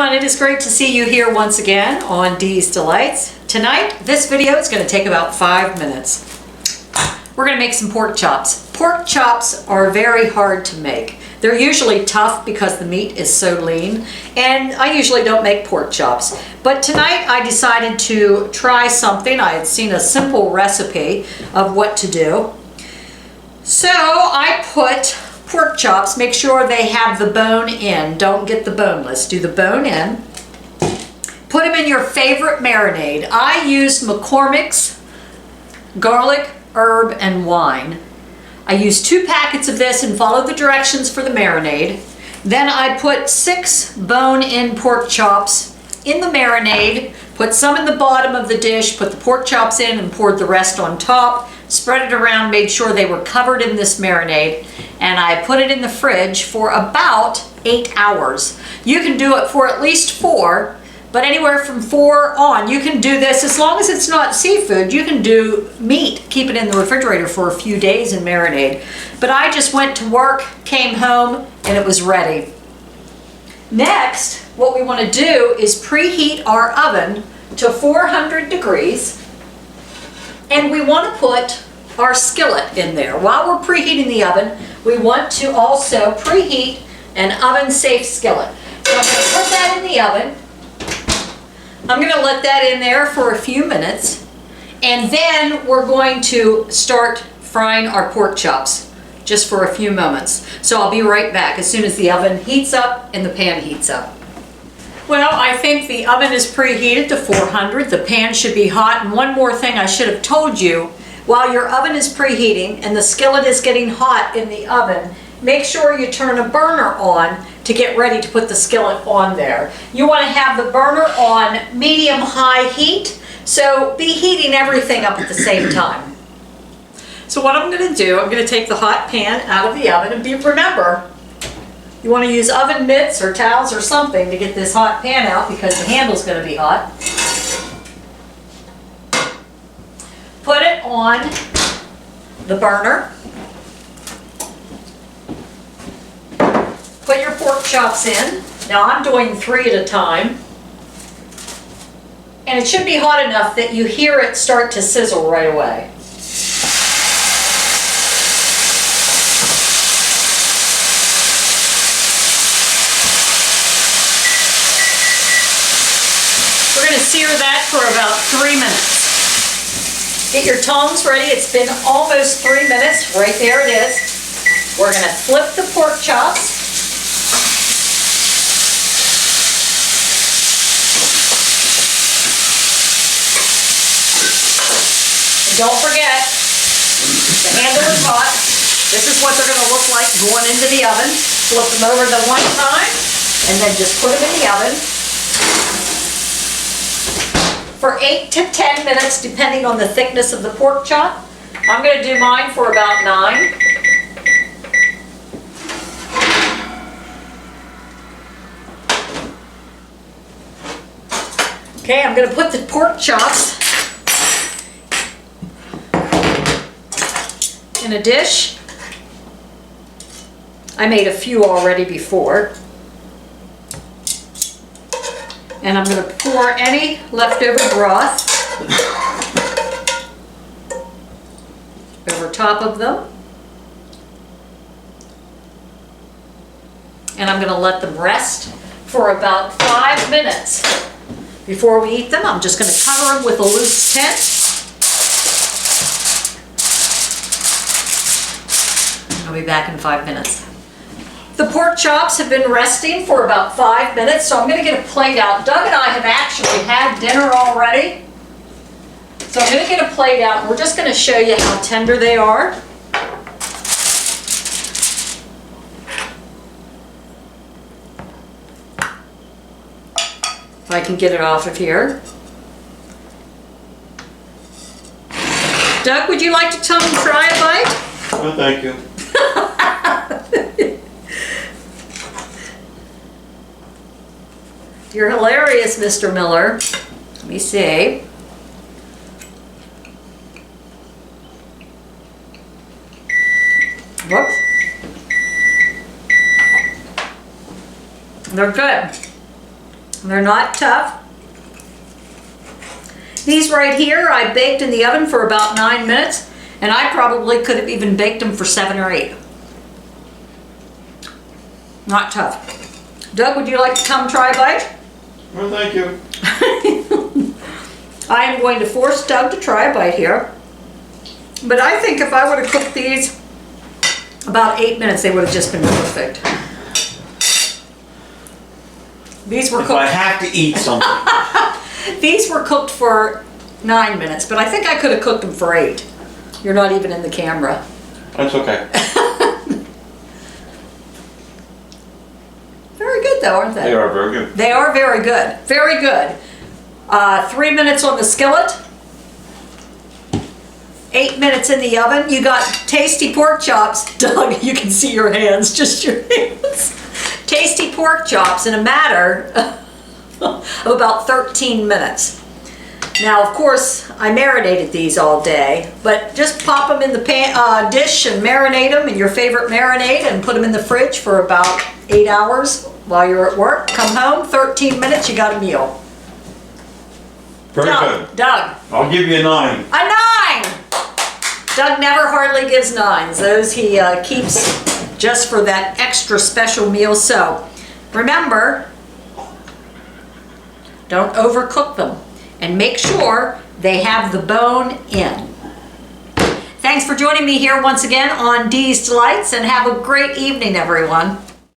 everyone, it is great to see you here once again on Dee's Delights. Tonight, this video is going to take about 5 minutes. We're going to make some pork chops. Pork chops are very hard to make. They're usually tough because the meat is so lean, and I usually don't make pork chops. But tonight I decided to try something. I had seen a simple recipe of what to do. So I put pork chops, make sure they have the bone in. Don't get the boneless. Do the bone in. Put them in your favorite marinade. I used McCormick's garlic, herb, and wine. I used 2 packets of this and followed the directions for the marinade. Then I put 6 bone-in pork chops in the marinade, put some in the bottom of the dish, put the pork chops in and poured the rest on top, spread it around, made sure they were covered in this marinade, and I put it in the fridge for about 8 hours. You can do it for at least 4, but anywhere from 4 on. You can do this as long as it's not seafood. You can do meat, keep it in the refrigerator for a few days and marinade. But I just went to work, came home, and it was ready. Next, what we want to do is preheat our oven to 400 degrees. And we want to put our skillet in there. While we're preheating the oven, we want to also preheat an oven-safe skillet. So I'm going to put that in the oven. I'm going to let that in there for a few minutes. And then we're going to start frying our pork chops just for a few moments. So I'll be right back as soon as the oven heats up and the pan heats up. Well, I think the oven is preheated to 400. The pan should be hot. And one more thing I should have told you, while your oven is preheating and the skillet is getting hot in the oven, make sure you turn a burner on to get ready to put the skillet on there. You want to have the burner on medium-high heat, so be heating everything up at the same time. So what I'm going to do, I'm going to take the hot pan out of the oven, and remember, you want to use oven mitts or towels or something to get this hot pan out because the handle's going to be hot. Put it on the burner. Put your pork chops in. Now I'm doing 3 at a time. And it should be hot enough that you hear it start to sizzle right away. We're going to sear that for about 3 minutes. Get your tongs ready. It's been almost 3 minutes. Right there it is. We're going to flip the pork chops. And don't forget, the handle is hot. This is what they're going to look like going into the oven. Flip them over the one time and then just put them in the oven for 8 to 10 minutes, depending on the thickness of the pork chop. I'm going to do mine for about 9. Okay, I'm going to put the pork chops in a dish. I made a few already before. And I'm going to pour any leftover broth over top of them. And I'm going to let them rest for about 5 minutes before we eat them. I'm just going to cover them with a loose tent. I'll be back in 5 minutes. The pork chops have been resting for about 5 minutes, so I'm going to get a plate out. Doug and I have actually had dinner already. So I'm going to get a plate out, and we're just going to show you how tender they are. If I can get it off of here. Doug, would you like to try a bite? Oh, thank you. You're hilarious, Mr. Miller. Let me see. Whoops. They're good. They're not tough. These right here, I baked in the oven for about 9 minutes, and I probably could have even baked them for 7 or 8. Not tough. Doug, would you like to come try a bite? Well, thank you. I am going to force Doug to try a bite here. But I think if I would have cooked these about 8 minutes, they would have just been perfect. These were If I cooked. have to eat something. These were cooked for 9 minutes, but I think I could have cooked them for 8. You're not even in the camera. That's okay. Very good though, aren't they? They are very good. They are very good. Very good. 3 minutes on the skillet. 8 minutes in the oven. You got tasty pork chops. Doug, you can see your hands, just your hands. Tasty pork chops in a matter of about 13 minutes. Now, of course, I marinated these all day, but just pop them in the dish and marinate them in your favorite marinade and put them in the fridge for about 8 hours while you're at work. Come home, 13 minutes, you got a meal. Very Doug, good. Doug, I'll give you a 9. a 9! Doug never hardly gives 9s. Those he keeps just for that extra special meal. So, remember, don't overcook them. And make sure they have the bone in. Thanks for joining me here once again on Dee's Delights, and have a great evening, everyone.